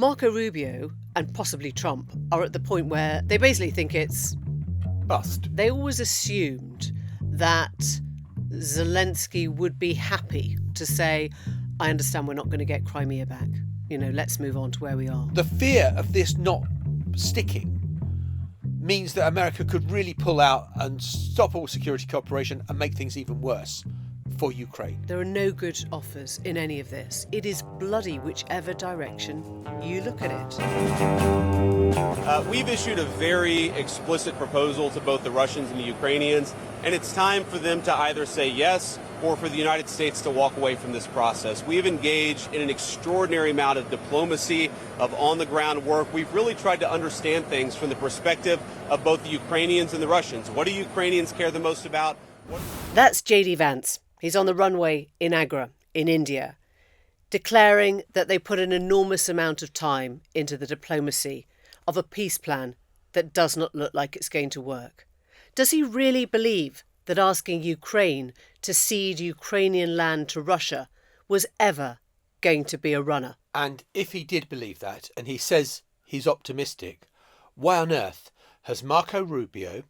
Marco Rubio and possibly Trump are at the point where they basically think it's bust. They always assumed that Zelensky would be happy to say, I understand we're not going to get Crimea back. Let's move on to where we are. The fear of this not sticking means that America could really pull out and stop all security cooperation and make things even worse for Ukraine. There are no good offers in any of this. It is bloody whichever direction you look at it. We've issued a very explicit proposal to both the Russians and the Ukrainians, and it's time for them to either say yes or for the United States to walk away from this process. We've engaged in an extraordinary amount of diplomacy, of on-the-ground work. We've really tried to understand things from the perspective of both the Ukrainians and the Russians. What do Ukrainians care the most about? That's J.D. Vance. He's on the runway in Agra, in India, declaring that they put an enormous amount of time into the diplomacy of a peace plan that does not look like it's going to work. Does he really believe that asking Ukraine to cede Ukrainian land to Russia was ever going to be a runner? And if he did believe that, and he says he's optimistic, why on earth has Marco Rubio,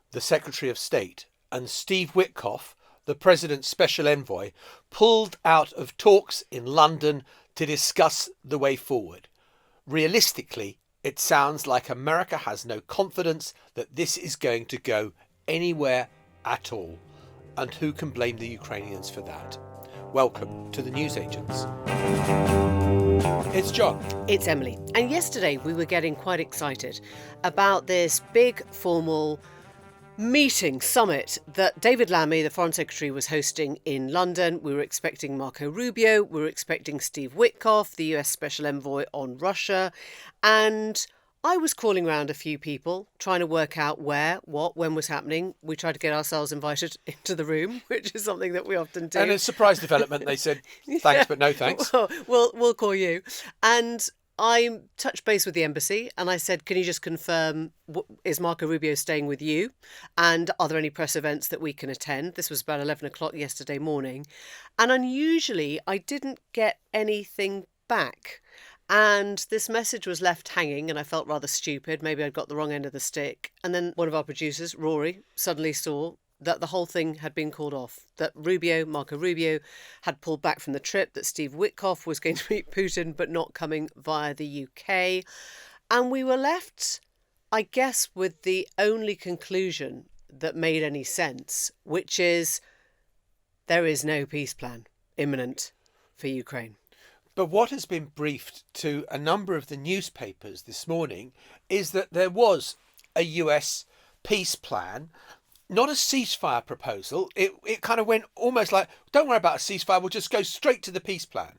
the Secretary of State, and Steve Witkoff, the President's Special Envoy, pulled out of talks in London to discuss the way forward? Realistically, it sounds like America has no confidence that this is going to go anywhere at all. And who can blame the Ukrainians for that? Welcome to the News Agents. It's John. It's Emily. And yesterday we were getting quite excited about this big formal summit that David Lammy, the Foreign Secretary, was hosting in London. We were expecting Marco Rubio, we were expecting Steve Witkoff, the US Special Envoy on Russia, and I was calling around a few people, trying to work out where, what, when was happening. We tried to get ourselves invited into the room, which is something that we often do. And a surprise development, they said, thanks, but no thanks. We'll call you. And I touched base with the embassy and I said, can you just confirm, is Marco Rubio staying with you? And are there any press events that we can attend? This was about 11 o'clock yesterday morning. And unusually, I didn't get anything back. And this message was left hanging and I felt rather stupid. Maybe I'd got the wrong end of the stick. And then one of our producers, Rory, suddenly saw that the whole thing had been called off, that Marco Rubio, had pulled back from the trip, that Steve Witkoff was going to meet Putin but not coming via the UK. And we were left, I guess, with the only conclusion that made any sense, which is there is no peace plan imminent for Ukraine. But what has been briefed to a number of the newspapers this morning is that there was a US peace plan, not a ceasefire proposal. It kind of went almost like, don't worry about a ceasefire, we'll just go straight to the peace plan,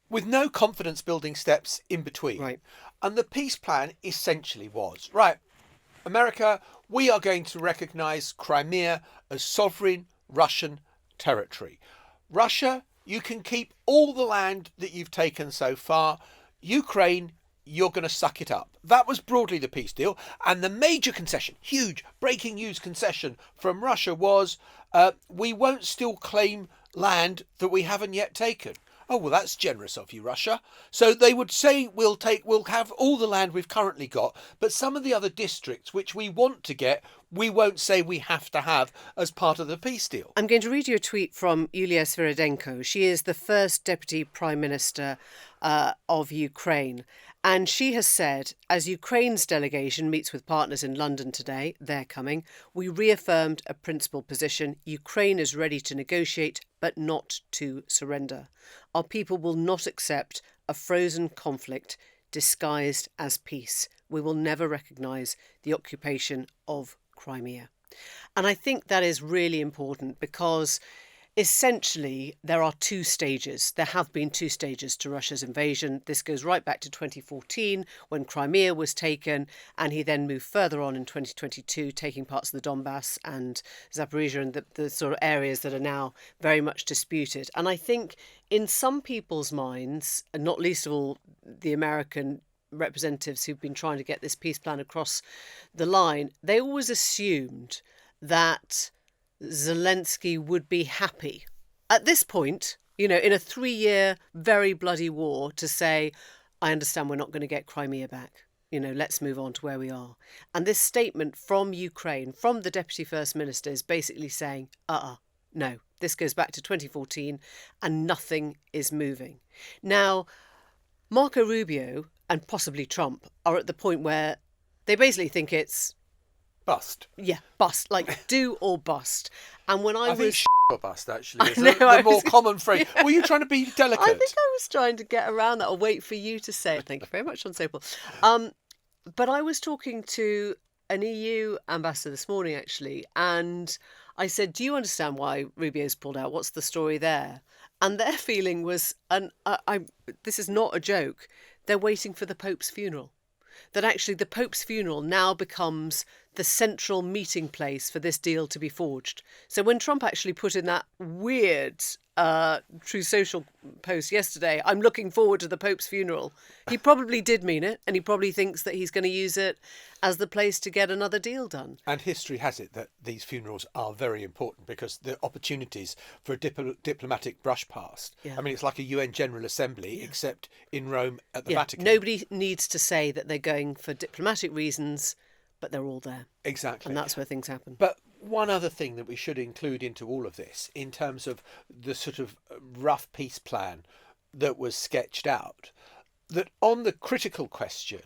with no confidence building steps in between. Right. And the peace plan essentially was, right, America, we are going to recognise Crimea as sovereign Russian territory. Russia, you can keep all the land that you've taken so far. Ukraine, you're going to suck it up. That was broadly the peace deal. And the major concession, huge breaking news concession from Russia was, we won't still claim land that we haven't yet taken. Oh, well, that's generous of you, Russia. So they would say we'll have all the land we've currently got, but some of the other districts which we want to get, we won't say we have to have as part of the peace deal. I'm going to read you a tweet from Yulia Sviridenko. She is the first Deputy Prime Minister of Ukraine. And she has said, as Ukraine's delegation meets with partners in London today, they're coming, we reaffirmed a principled position. Ukraine is ready to negotiate, but not to surrender. Our people will not accept a frozen conflict disguised as peace. We will never recognise the occupation of Crimea. And I think that is really important because essentially, there are two stages. There have been two stages to Russia's invasion. This goes right back to 2014 when Crimea was taken, and he then moved further on in 2022, taking parts of the Donbass and Zaporizhia and the sort of areas that are now very much disputed. And I think in some people's minds, and not least of all the American representatives who've been trying to get this peace plan across the line, they always assumed that Zelensky would be happy at this point, in a 3-year, very bloody war, to say, I understand we're not going to get Crimea back. Let's move on to where we are. And this statement from Ukraine, from the Deputy First Minister, is basically saying, no, this goes back to 2014 and nothing is moving. Now, Marco Rubio and possibly Trump are at the point where they basically think it's bust. Yeah, bust, like do or bust. And when I think was or bust actually is know, the more common phrase. Yeah. Were you trying to be delicate? I think I was trying to get around that. I'll wait for you to say it. Thank you very much, on Sopal. But I was talking to an EU ambassador this morning, actually, and I said, do you understand why Rubio's pulled out? What's the story there? And their feeling was, and this is not a joke, they're waiting for the Pope's funeral. That actually the Pope's funeral now becomes the central meeting place for this deal to be forged. So when Trump actually put in that weird True Social post yesterday, I'm looking forward to the Pope's funeral, he probably did mean it, and he probably thinks that he's going to use it as the place to get another deal done. And history has it that these funerals are very important because the opportunities for a diplomatic brush past. Yeah. I mean, it's like a UN General Assembly, except in Rome at the Vatican. Nobody needs to say that they're going for diplomatic reasons, but they're all there. Exactly. And that's where things happen. But one other thing that we should include into all of this, in terms of the sort of rough peace plan that was sketched out, that on the critical question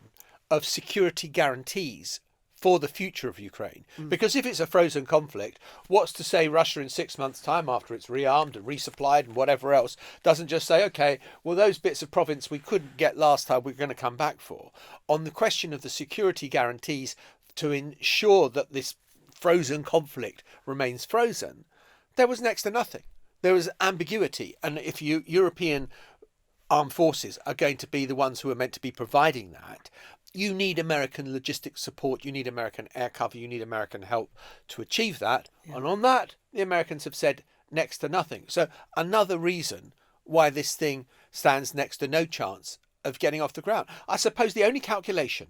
of security guarantees for the future of Ukraine, because if it's a frozen conflict, what's to say Russia in 6 months' time, after it's rearmed and resupplied and whatever else, doesn't just say, okay, well, those bits of province we couldn't get last time, we're going to come back for. On the question of the security guarantees to ensure that this frozen conflict remains frozen, there was next to nothing. There was ambiguity. And if European armed forces are going to be the ones who are meant to be providing that, you need American logistics support, you need American air cover, you need American help to achieve that. Yeah. And on that, the Americans have said next to nothing. So another reason why this thing stands next to no chance of getting off the ground. I suppose the only calculation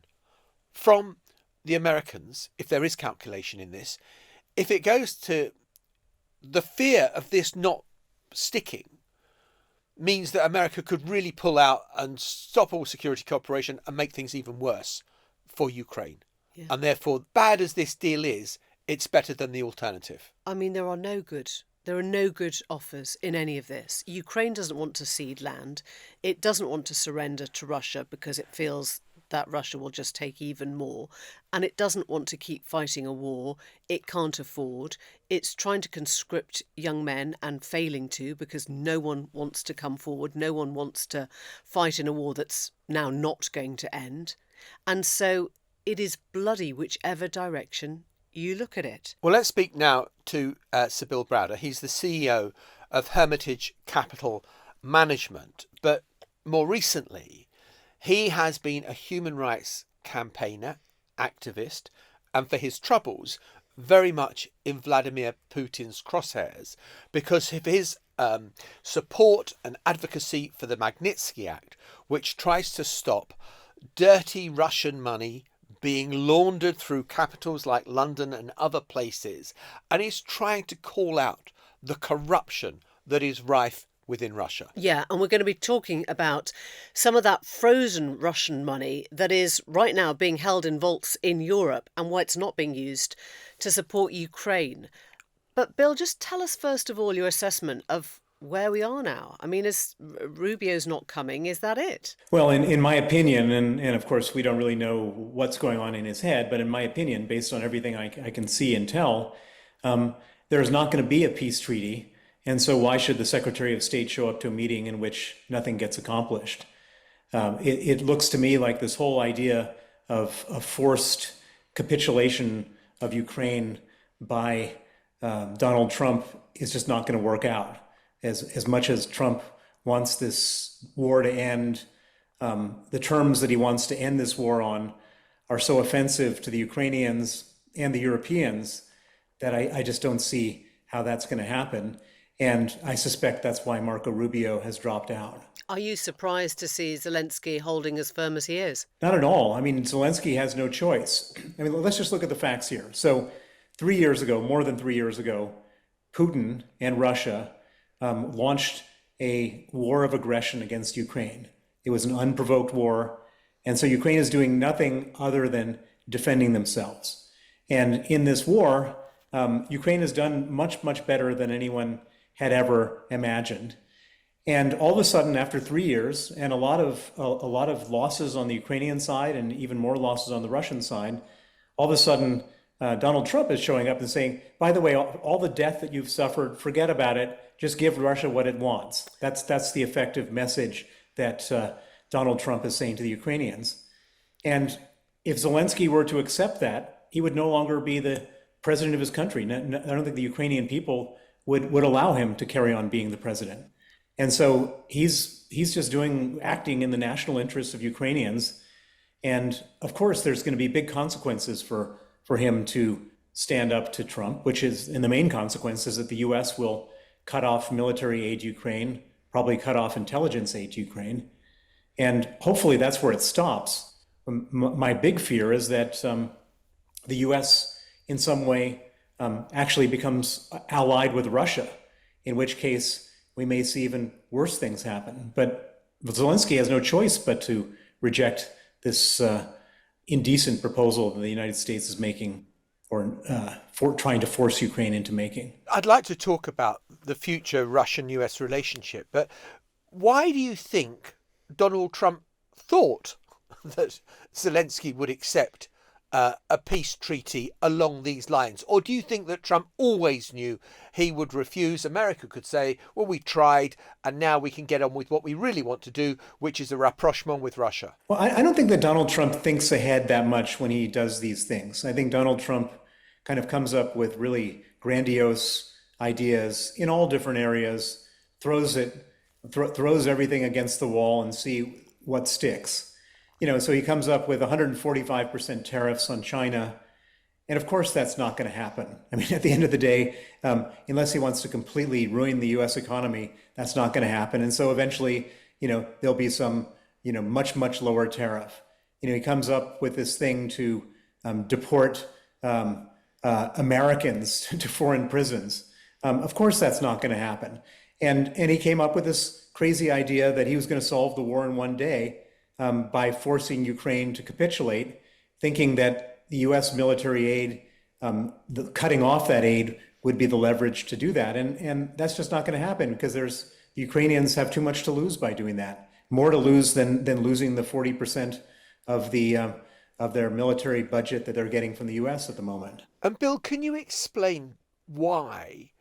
from the Americans, if there is calculation in this, if it goes to the fear of this not sticking, means that America could really pull out and stop all security cooperation and make things even worse for Ukraine. Yeah. And therefore, bad as this deal is, it's better than the alternative. I mean, there are no good offers in any of this. Ukraine doesn't want to cede land. It doesn't want to surrender to Russia because it feels that Russia will just take even more. And it doesn't want to keep fighting a war it can't afford. It's trying to conscript young men and failing to, because no one wants to come forward. No one wants to fight in a war that's now not going to end. And so it is bloody whichever direction you look at it. Well, let's speak now to Sir Bill Browder. He's the CEO of Hermitage Capital Management. But more recently, he has been a human rights campaigner, activist, and for his troubles, very much in Vladimir Putin's crosshairs because of his support and advocacy for the Magnitsky Act, which tries to stop dirty Russian money being laundered through capitals like London and other places. And he's trying to call out the corruption that is rife within Russia. Yeah, and we're going to be talking about some of that frozen Russian money that is right now being held in vaults in Europe and why it's not being used to support Ukraine. But Bill, just tell us first of all your assessment of where we are now. I mean, is Rubio's not coming? Is that it? Well, in my opinion, and of course we don't really know what's going on in his head, but in my opinion, based on everything I can see and tell, there's not going to be a peace treaty. And so why should the Secretary of State show up to a meeting in which nothing gets accomplished? It looks to me like this whole idea of a forced capitulation of Ukraine by Donald Trump is just not going to work out. As much as Trump wants this war to end, the terms that he wants to end this war on are so offensive to the Ukrainians and the Europeans that I just don't see how that's going to happen. And I suspect that's why Marco Rubio has dropped out. Are you surprised to see Zelensky holding as firm as he is? Not at all. I mean, Zelensky has no choice. I mean, let's just look at the facts here. So 3 years ago, more than 3 years ago, Putin and Russia launched a war of aggression against Ukraine. It was an unprovoked war. And so Ukraine is doing nothing other than defending themselves. And in this war, Ukraine has done much, much better than anyone had ever imagined. And all of a sudden, after 3 years, and a lot of losses on the Ukrainian side, and even more losses on the Russian side, all of a sudden, Donald Trump is showing up and saying, "By the way, all the death that you've suffered, forget about it. Just give Russia what it wants." That's the effective message that Donald Trump is saying to the Ukrainians. And if Zelensky were to accept that, he would no longer be the president of his country. I don't think the Ukrainian people would allow him to carry on being the president. And so he's just acting in the national interests of Ukrainians. And of course, there's going to be big consequences for him to stand up to Trump, which is, and the main consequence is that the US will cut off military aid to Ukraine, probably cut off intelligence aid to Ukraine. And hopefully that's where it stops. My big fear is that the US in some way actually becomes allied with Russia, in which case we may see even worse things happen. But Zelensky has no choice but to reject this indecent proposal that the United States is making, or for trying to force Ukraine into making. I'd like to talk about the future Russian-US relationship, but why do you think Donald Trump thought that Zelensky would accept a peace treaty along these lines? Or do you think that Trump always knew he would refuse? America could say, well, we tried, and now we can get on with what we really want to do, which is a rapprochement with Russia. Well, I don't think that Donald Trump thinks ahead that much when he does these things. I think Donald Trump kind of comes up with really grandiose ideas in all different areas, throws everything against the wall and see what sticks. So he comes up with 145% tariffs on China. And of course, that's not going to happen. I mean, at the end of the day, unless he wants to completely ruin the US economy, that's not going to happen. And so eventually, there'll be some, much, much lower tariff. He comes up with this thing to deport Americans to foreign prisons. Of course, that's not going to happen. And he came up with this crazy idea that he was going to solve the war in one day by forcing Ukraine to capitulate, thinking that the US military aid, cutting off that aid would be the leverage to do that. And that's just not going to happen, because the Ukrainians have too much to lose by doing that. More to lose than losing the 40% of their military budget that they're getting from the US at the moment. And Bill, can you explain why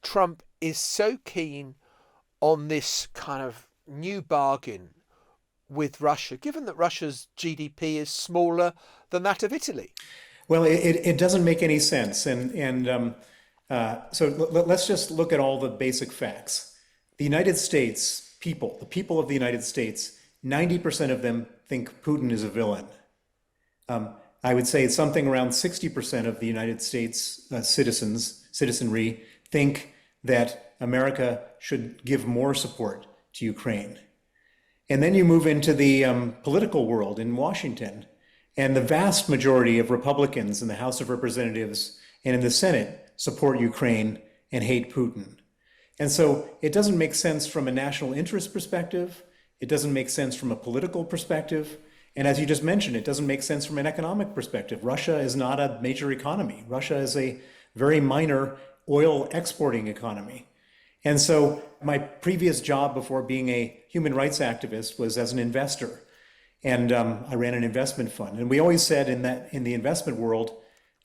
Trump is so keen on this kind of new bargain with Russia, given that Russia's GDP is smaller than that of Italy? Well, it doesn't make any sense. So let's just look at all the basic facts. The United States people, the people of the United States, 90% of them think Putin is a villain. I would say something around 60% of the United States citizenry think that America should give more support to Ukraine. And then you move into the political world in Washington, and the vast majority of Republicans in the House of Representatives and in the Senate support Ukraine and hate Putin. And so it doesn't make sense from a national interest perspective. It doesn't make sense from a political perspective. And as you just mentioned, it doesn't make sense from an economic perspective. Russia is not a major economy. Russia is a very minor oil exporting economy. And so my previous job before being a human rights activist was as an investor. And I ran an investment fund. And we always said in the investment world,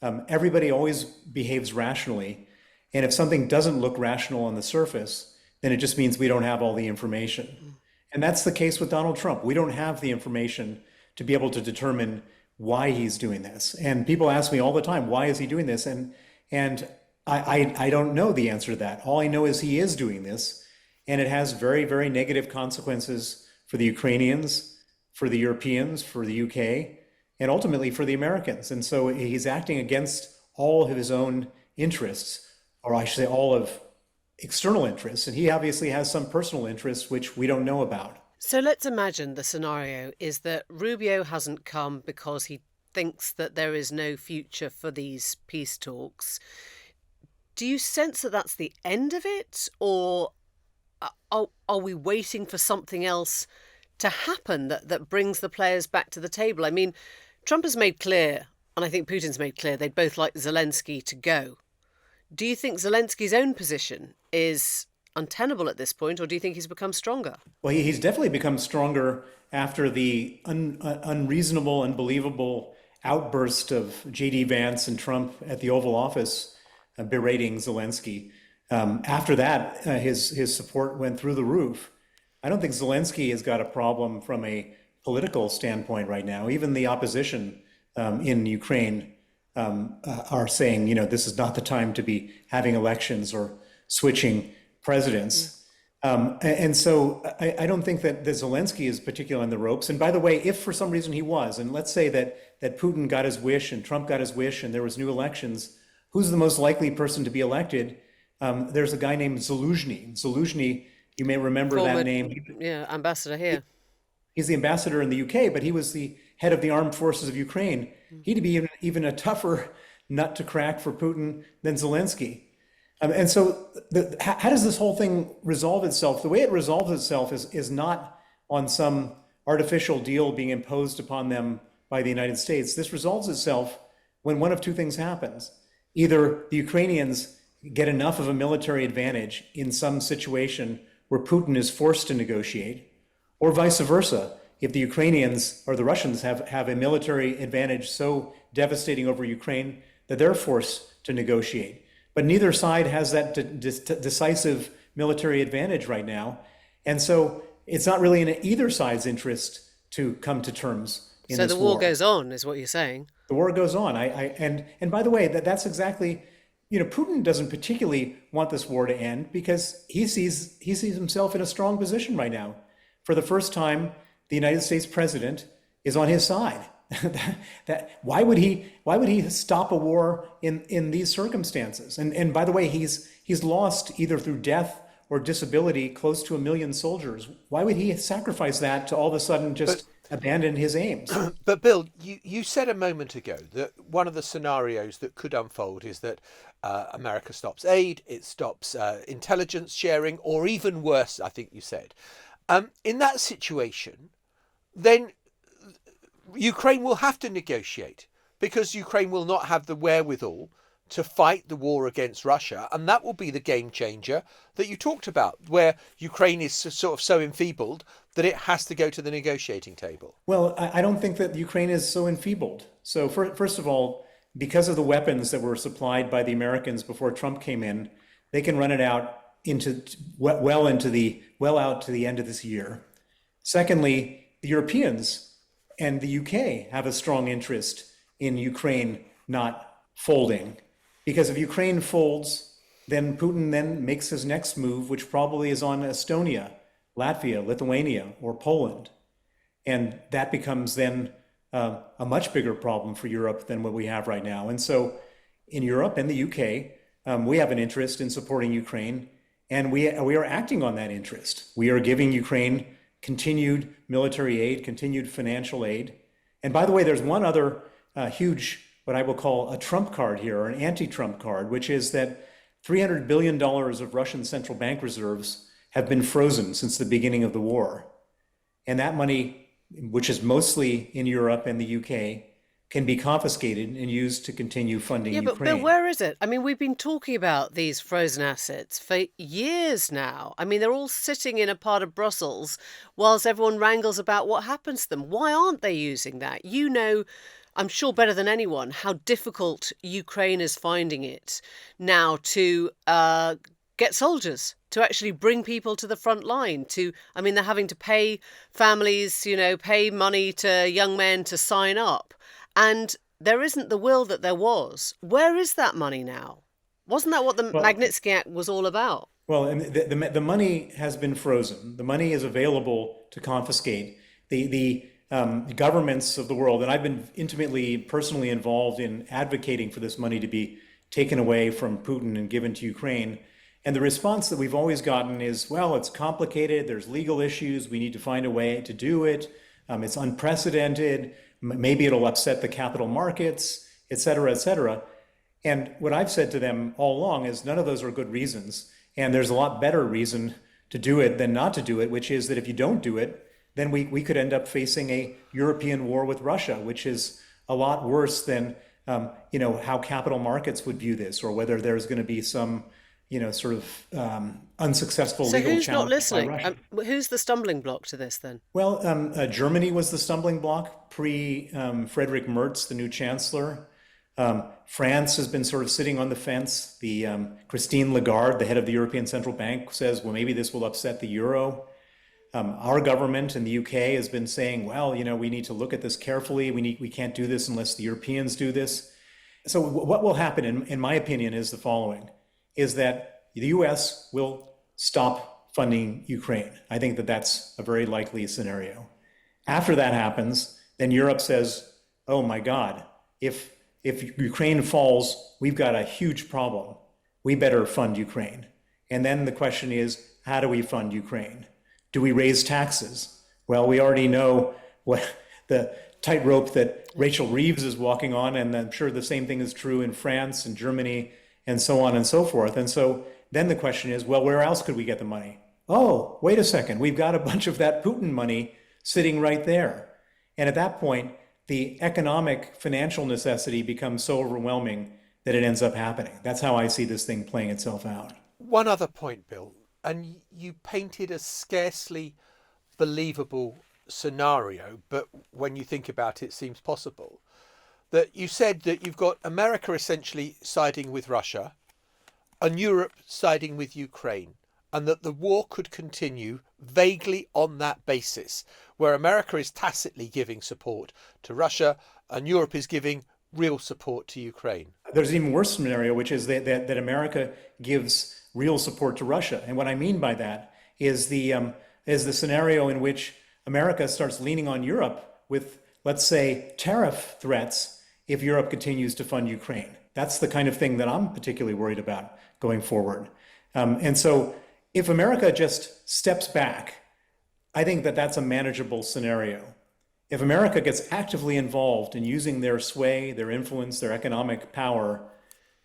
everybody always behaves rationally. And if something doesn't look rational on the surface, then it just means we don't have all the information. And that's the case with Donald Trump. We don't have the information to be able to determine why he's doing this. And people ask me all the time, why is he doing this? And I don't know the answer to that. All I know is he is doing this, and it has very, very negative consequences for the Ukrainians, for the Europeans, for the UK, and ultimately for the Americans. And so he's acting against all of his own interests, or I should say all of external interests. And he obviously has some personal interests which we don't know about. So let's imagine the scenario is that Rubio hasn't come because he thinks that there is no future for these peace talks. Do you sense that that's the end of it, or are we waiting for something else to happen that brings the players back to the table? I mean, Trump has made clear, and I think Putin's made clear, they'd both like Zelensky to go. Do you think Zelensky's own position is untenable at this point, or do you think he's become stronger? Well, he's definitely become stronger after the unreasonable, unbelievable outburst of J.D. Vance and Trump at the Oval Office berating Zelensky. After that, his support went through the roof. I don't think Zelensky has got a problem from a political standpoint right now. Even the opposition in Ukraine are saying, this is not the time to be having elections or switching presidents. And so I don't think that Zelensky is particularly on the ropes. And by the way, if for some reason he was, and let's say that Putin got his wish and Trump got his wish and there was new elections, who's the most likely person to be elected? There's a guy named Zelensky. Zelensky, you may remember that name. Yeah, ambassador here. He's the ambassador in the UK, but he was the head of the armed forces of Ukraine. He'd be even a tougher nut to crack for Putin than Zelensky. And so how does this whole thing resolve itself? The way it resolves itself is not on some artificial deal being imposed upon them by the United States. This resolves itself when one of two things happens. Either the Ukrainians get enough of a military advantage in some situation where Putin is forced to negotiate, or vice versa. If the Ukrainians or the Russians have a military advantage so devastating over Ukraine that they're forced to negotiate. But neither side has that decisive military advantage right now. And so it's not really in either side's interest to come to terms in this war. So the war goes on, is what you're saying. The war goes on. And by the way, that's exactly, Putin doesn't particularly want this war to end because he sees himself in a strong position right now. For the first time, the United States president is on his side. Why would he stop a war in these circumstances? And by the way, he's lost either through death or disability close to 1 million soldiers. Why would he sacrifice that to all of a sudden just abandon his aims? But Bill, you said a moment ago that one of the scenarios that could unfold is that America stops aid, it stops intelligence sharing, or even worse, I think you said. In that situation, then Ukraine will have to negotiate because Ukraine will not have the wherewithal to fight the war against Russia. And that will be the game changer that you talked about, where Ukraine is sort of so enfeebled that it has to go to the negotiating table. Well, I don't think that Ukraine is so enfeebled. So first of all, because of the weapons that were supplied by the Americans before Trump came in, they can run it out well out to the end of this year. Secondly, the Europeans and the UK have a strong interest in Ukraine not folding. Because if Ukraine folds, then Putin then makes his next move, which probably is on Estonia, Latvia, Lithuania, or Poland. And that becomes then a much bigger problem for Europe than what we have right now. And so in Europe and the UK, we have an interest in supporting Ukraine, and we are acting on that interest. We are giving Ukraine continued military aid, continued financial aid. And by the way, there's one other huge, what I will call a trump card here, or an anti-Trump card, which is that $300 billion of Russian central bank reserves have been frozen since the beginning of the war. And that money, which is mostly in Europe and the UK, can be confiscated and used to continue funding Ukraine. Yeah, but where is it? I mean, we've been talking about these frozen assets for years now. I mean, they're all sitting in a part of Brussels whilst everyone wrangles about what happens to them. Why aren't they using that? You know, I'm sure better than anyone, how difficult Ukraine is finding it now to get soldiers, to actually bring people to the front line. They're having to pay families, pay money to young men to sign up. And there isn't the will that there was. Where is that money now? Wasn't that what the Magnitsky Act was all about? Well, and the money has been frozen. The money is available to confiscate. The governments of the world, and I've been intimately, personally involved in advocating for this money to be taken away from Putin and given to Ukraine. And the response that we've always gotten is, well, it's complicated. There's legal issues. We need to find a way to do it. It's unprecedented. Maybe it'll upset the capital markets, et cetera, et cetera. And what I've said to them all along is none of those are good reasons. And there's a lot better reason to do it than not to do it, which is that if you don't do it, then we could end up facing a European war with Russia, which is a lot worse than how capital markets would view this, or whether there's going to be some sort of unsuccessful So legal who's not challenge by listening? Russia. Who's the stumbling block to this then? Well, Germany was the stumbling block pre Friedrich Merz, the new chancellor. France has been sort of sitting on the fence. The Christine Lagarde, the head of the European Central Bank, says, well, maybe this will upset the euro. Our government in the UK has been saying, well, we need to look at this carefully. We can't do this unless the Europeans do this. So what will happen, in my opinion, is the following, is that the US will stop funding Ukraine. I think that that's a very likely scenario. After that happens, then Europe says, oh my God, if Ukraine falls, we've got a huge problem. We better fund Ukraine. And then the question is, how do we fund Ukraine? Do we raise taxes? Well, we already know what the tightrope that Rachel Reeves is walking on, and I'm sure the same thing is true in France and Germany and so on and so forth. And so then the question is, well, where else could we get the money? Oh, wait a second, we've got a bunch of that Putin money sitting right there. And at that point, the economic financial necessity becomes so overwhelming that it ends up happening. That's how I see this thing playing itself out. One other point, Bill, and you painted a scarcely believable scenario, but when you think about it, it seems possible. That you said that you've got America essentially siding with Russia and Europe siding with Ukraine, and that the war could continue vaguely on that basis, where America is tacitly giving support to Russia and Europe is giving real support to Ukraine. There's an even worse scenario, which is that America gives real support to Russia. And what I mean by that is the scenario in which America starts leaning on Europe with, let's say, tariff threats if Europe continues to fund Ukraine. That's the kind of thing that I'm particularly worried about going forward. And so if America just steps back, I think that that's a manageable scenario. If America gets actively involved in using their sway, their influence, their economic power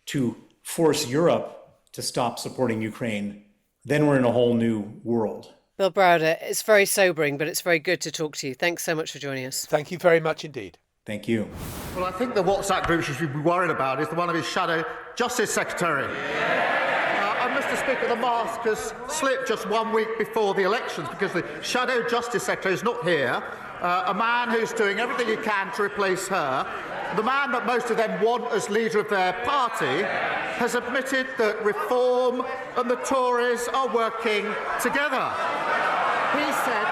to force Europe to stop supporting Ukraine, then we're in a whole new world. Bill Browder, it's very sobering, but it's very good to talk to you. Thanks so much for joining us. Thank you very much indeed. Thank you. Well, I think the WhatsApp group you should be worried about is the one of his shadow Justice Secretary. And Mr. Speaker, the mask has slipped just 1 week before the elections because the shadow Justice Secretary is not here. A man who's doing everything he can to replace her. The man that most of them want as leader of their party has admitted that Reform and the Tories are working together. He said,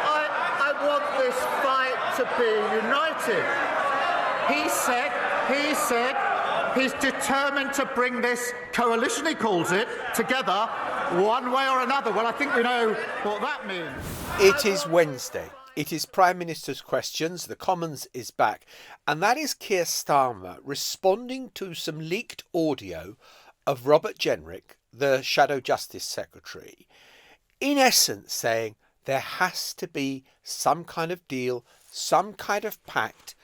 I want this fight to be united. He said he's determined to bring this coalition, he calls it, together one way or another. Well, I think we know what that means. It is Wednesday. It is Prime Minister's Questions. The Commons is back. And that is Keir Starmer responding to some leaked audio of Robert Jenrick, the Shadow Justice Secretary, in essence saying there has to be some kind of deal, some kind of pact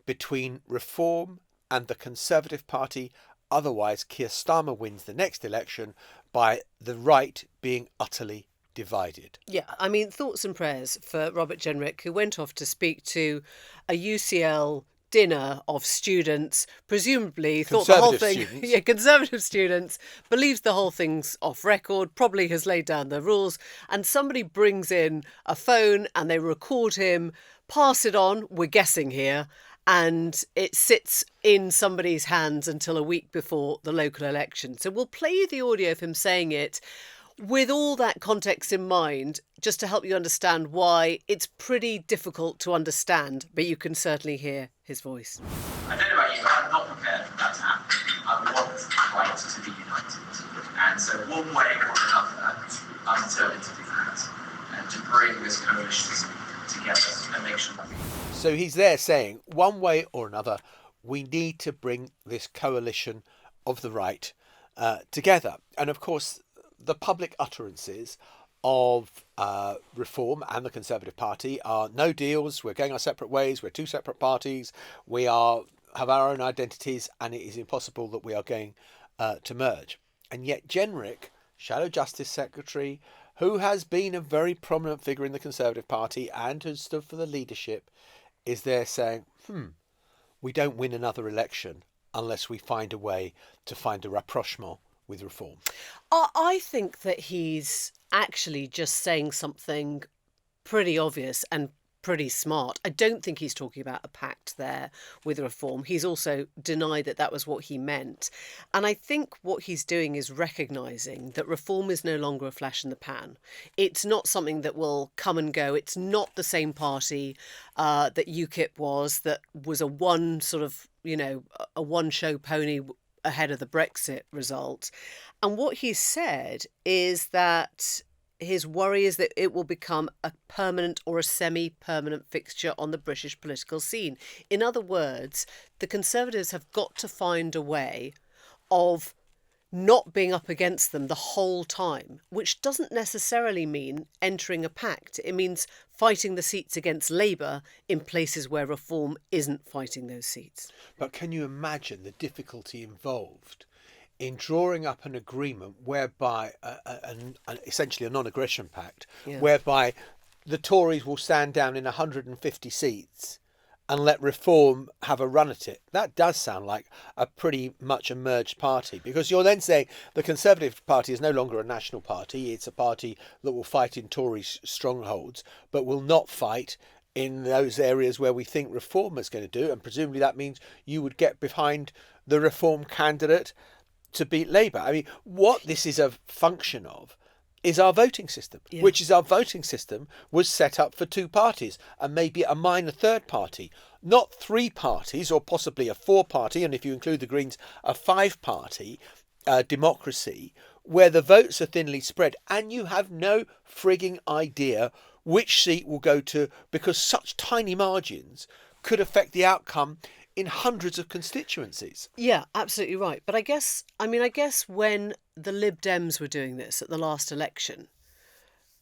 between Reform and the Conservative Party. Otherwise, Keir Starmer wins the next election by the right being utterly divided. Yeah, I mean, thoughts and prayers for Robert Jenrick, who went off to speak to a UCL dinner of students, presumably thought the whole thing, conservative students, believes the whole thing's off record, probably has laid down the rules, and somebody brings in a phone and they record him, pass it on, we're guessing here, and it sits in somebody's hands until a week before the local election. So we'll play you the audio of him saying it with all that context in mind, just to help you understand why it's pretty difficult to understand, but you can certainly hear his voice. I don't know about you, but I'm not prepared for that to happen. I want the right to be united. And so one way or another, I'm determined to do that and to bring this coalition together and make sure that. So he's there saying, one way or another, we need to bring this coalition of the right together. And of course, the public utterances of Reform and the Conservative Party are no deals, we're going our separate ways, we're two separate parties, we have our own identities, and it is impossible that we are going to merge. And yet Jenrick, Shadow Justice Secretary, who has been a very prominent figure in the Conservative Party and has stood for the leadership, is there saying, we don't win another election unless we find a way to find a rapprochement with reform? I think that he's actually just saying something pretty obvious and pretty smart. I don't think he's talking about a pact there with reform. He's also denied that that was what he meant. And I think what he's doing is recognising that reform is no longer a flash in the pan. It's not something that will come and go. It's not the same party that UKIP was, that was a one show pony ahead of the Brexit result. And what he's said is that his worry is that it will become a permanent or a semi-permanent fixture on the British political scene. In other words, the Conservatives have got to find a way of not being up against them the whole time, which doesn't necessarily mean entering a pact. It means fighting the seats against Labour in places where reform isn't fighting those seats. But can you imagine the difficulty involved in drawing up an agreement whereby, essentially a non-aggression pact, whereby the Tories will stand down in 150 seats and let Reform have a run at it? That does sound like a pretty much a merged party, because you're then saying the Conservative Party is no longer a national party. It's a party that will fight in Tory strongholds, but will not fight in those areas where we think Reform is going to do. And presumably that means you would get behind the Reform candidate to beat Labour. I mean, what this is a function of is our voting system, which is our voting system was set up for two parties and maybe a minor third party, not three parties or possibly a four party, and if you include the Greens, a five party democracy where the votes are thinly spread and you have no frigging idea which seat will go to, because such tiny margins could affect the outcome in hundreds of constituencies. Yeah, absolutely right. But I guess when the Lib Dems were doing this at the last election,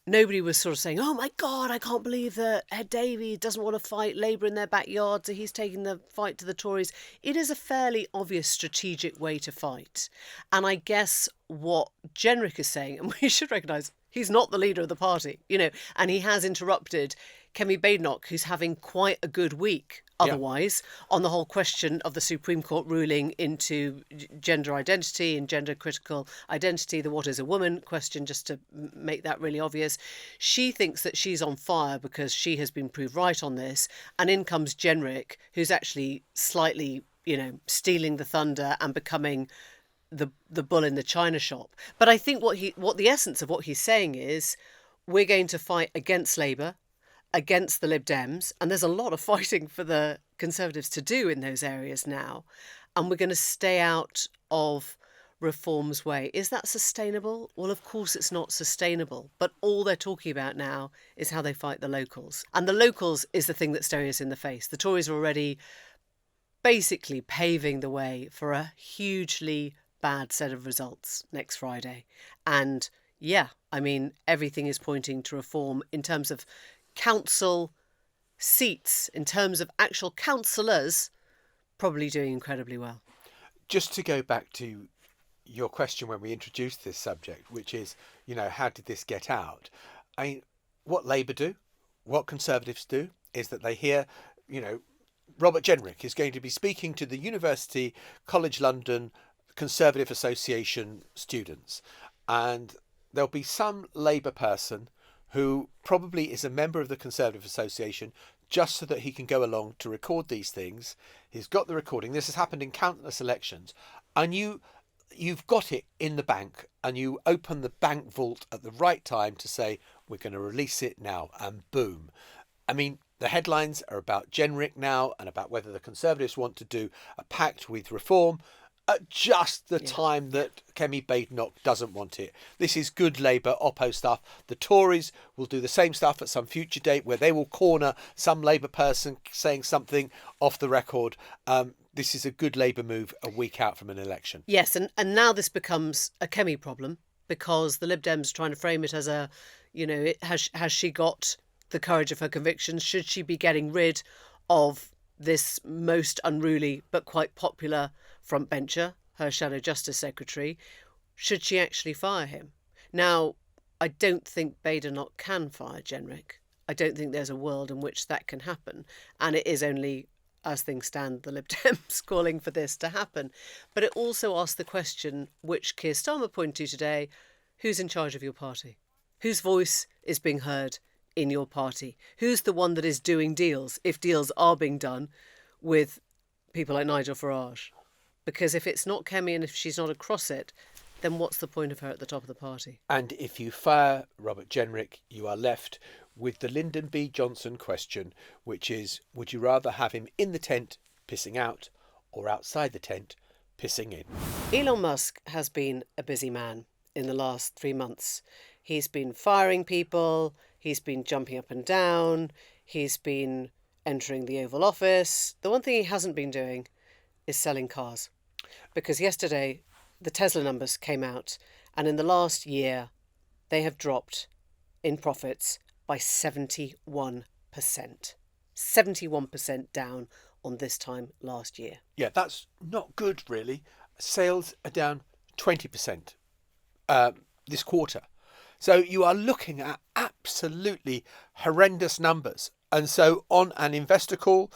nobody was sort of saying, oh my God, I can't believe that Ed Davey doesn't want to fight Labour in their backyard, so he's taking the fight to the Tories. It is a fairly obvious strategic way to fight. And I guess what Jenrick is saying, and we should recognise he's not the leader of the party, and he has interrupted Kemi Badenoch, who's having quite a good week otherwise on the whole question of the Supreme Court ruling into gender identity and gender critical identity, the what is a woman question, just to make that really obvious. She thinks that she's on fire because she has been proved right on this. And in comes Jenrick, who's actually slightly, stealing the thunder and becoming the bull in the china shop. But I think what the essence of what he's saying is, we're going to fight against Labour, against the Lib Dems, and there's a lot of fighting for the Conservatives to do in those areas now, and we're going to stay out of Reform's way. Is that sustainable? Well, of course it's not sustainable, but all they're talking about now is how they fight the locals, and the locals is the thing that's staring us in the face. The Tories are already basically paving the way for a hugely bad set of results next Friday, and everything is pointing to Reform in terms of council seats, in terms of actual councillors, probably doing incredibly well. Just to go back to your question when we introduced this subject, which is, how did this get out? I mean, what Labour do, what Conservatives do, is that they hear, Robert Jenrick is going to be speaking to the University College London Conservative Association students, and there'll be some Labour person who probably is a member of the Conservative Association just so that he can go along to record these things. He's got the recording. This has happened in countless elections. And you've got it in the bank, and you open the bank vault at the right time to say, we're going to release it now, and boom. I mean, the headlines are about Jenrick now and about whether the Conservatives want to do a pact with Reform at just the time that Kemi Badenoch doesn't want it. This is good Labour Oppo stuff. The Tories will do the same stuff at some future date where they will corner some Labour person saying something off the record. This is a good Labour move a week out from an election. Yes, and now this becomes a Kemi problem, because the Lib Dems are trying to frame it as a, has she got the courage of her convictions? Should she be getting rid of this most unruly but quite popular frontbencher, her Shadow Justice Secretary? Should she actually fire him? Now, I don't think Badenoch can fire Jenrick. I don't think there's a world in which that can happen. And it is only, as things stand, the Lib Dems calling for this to happen. But it also asks the question, which Keir Starmer pointed to today, who's in charge of your party? Whose voice is being heard in your party? Who's the one that is doing deals, if deals are being done, with people like Nigel Farage? Because if it's not Kemi and if she's not across it, then what's the point of her at the top of the party? And if you fire Robert Jenrick, you are left with the Lyndon B. Johnson question, which is, would you rather have him in the tent pissing out or outside the tent pissing in? Elon Musk has been a busy man in the last 3 months. He's been firing people, he's been jumping up and down, he's been entering the Oval Office. The one thing he hasn't been doing is selling cars. Because yesterday, the Tesla numbers came out, and in the last year, they have dropped in profits by 71%. 71% down on this time last year. Yeah, that's not good, really. Sales are down 20% this quarter. So you are looking at absolutely horrendous numbers. And so on an investor call,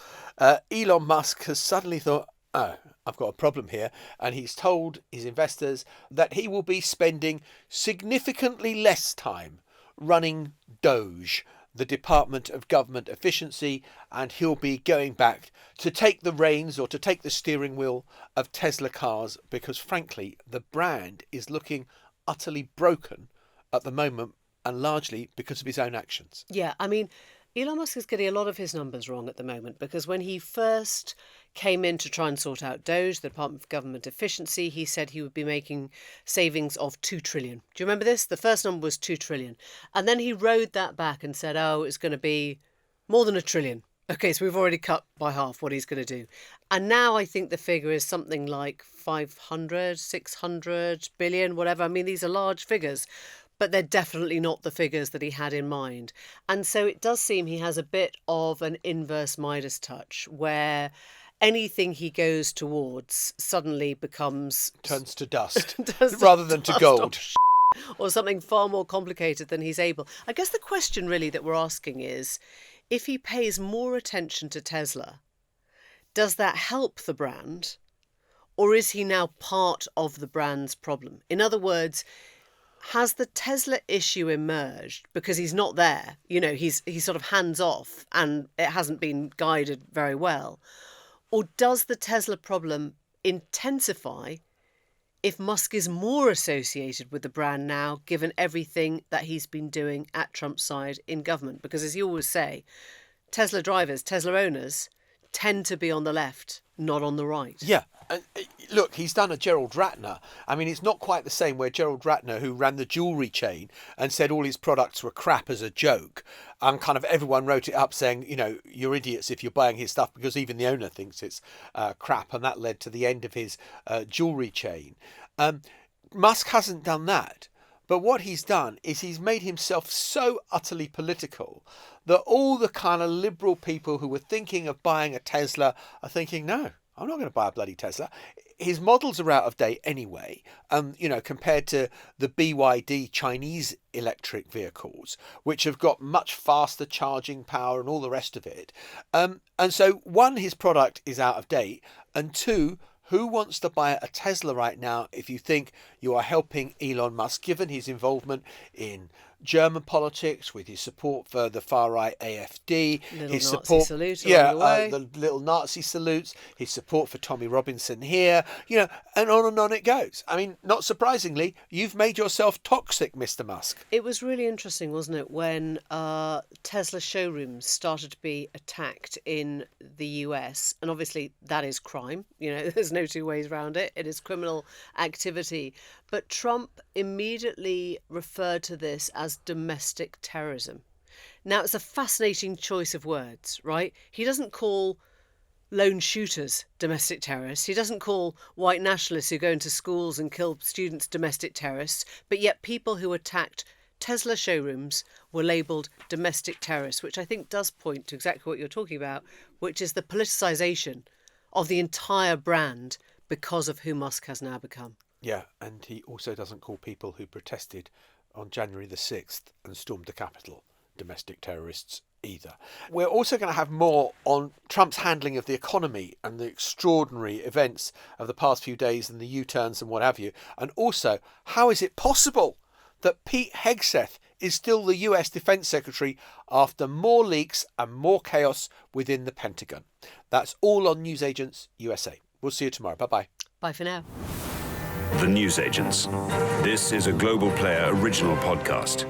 Elon Musk has suddenly thought, oh, I've got a problem here. And he's told his investors that he will be spending significantly less time running Doge, the Department of Government Efficiency, and he'll be going back to take the reins or to take the steering wheel of Tesla cars because, frankly, the brand is looking utterly broken at the moment and largely because of his own actions. Yeah, I mean, Elon Musk is getting a lot of his numbers wrong at the moment because when he first came in to try and sort out Doge, the Department of Government Efficiency, he said he would be making savings of 2 trillion. Do you remember this? The first number was 2 trillion. And then he rode that back and said, oh, it's going to be more than 1 trillion. Okay, so we've already cut by half what he's going to do. And now I think the figure is something like 500, 600 billion, whatever. I mean, these are large figures, but they're definitely not the figures that he had in mind. And so it does seem he has a bit of an inverse Midas touch where anything he goes towards suddenly turns to dust rather than to gold. Or something far more complicated than he's able. I guess the question really that we're asking is, if he pays more attention to Tesla, does that help the brand? Or is he now part of the brand's problem? In other words, has the Tesla issue emerged because he's not there? You know, he's sort of hands off and it hasn't been guided very well. Or does the Tesla problem intensify if Musk is more associated with the brand now, given everything that he's been doing at Trump's side in government? Because as you always say, Tesla drivers, Tesla owners tend to be on the left, not on the right. Yeah. Look, he's done a Gerald Ratner. I mean, it's not quite the same where Gerald Ratner, who ran the jewellery chain and said all his products were crap as a joke, and kind of everyone wrote it up saying, you know, you're idiots if you're buying his stuff because even the owner thinks it's crap, and that led to the end of his jewellery chain. Musk hasn't done that. But what he's done is he's made himself so utterly political that all the kind of liberal people who were thinking of buying a Tesla are thinking, no, I'm not going to buy a bloody Tesla. His models are out of date anyway, you know, compared to the BYD Chinese electric vehicles, which have got much faster charging power and all the rest of it. And so, one, his product is out of date, and two, who wants to buy a Tesla right now if you think you are helping Elon Musk, given his involvement in German politics, with his support for the far-right AfD, his support, the little Nazi salutes, his support for Tommy Robinson here, you know, and on it goes. I mean, not surprisingly, you've made yourself toxic, Mr. Musk. It was really interesting, wasn't it, when Tesla showrooms started to be attacked in the US, and obviously that is crime. You know, there's no two ways around it. It is criminal activity. But Trump immediately referred to this as domestic terrorism. Now, it's a fascinating choice of words, right? He doesn't call lone shooters domestic terrorists. He doesn't call white nationalists who go into schools and kill students domestic terrorists. But yet people who attacked Tesla showrooms were labelled domestic terrorists, which I think does point to exactly what you're talking about, which is the politicisation of the entire brand because of who Musk has now become. Yeah, and he also doesn't call people who protested on January the 6th and stormed the Capitol, domestic terrorists either. We're also going to have more on Trump's handling of the economy and the extraordinary events of the past few days and the U-turns and what have you. And also, how is it possible that Pete Hegseth is still the US Defence Secretary after more leaks and more chaos within the Pentagon? That's all on Newsagents USA. We'll see you tomorrow. Bye-bye. Bye for now. The Newsagents. This is a Global Player original podcast.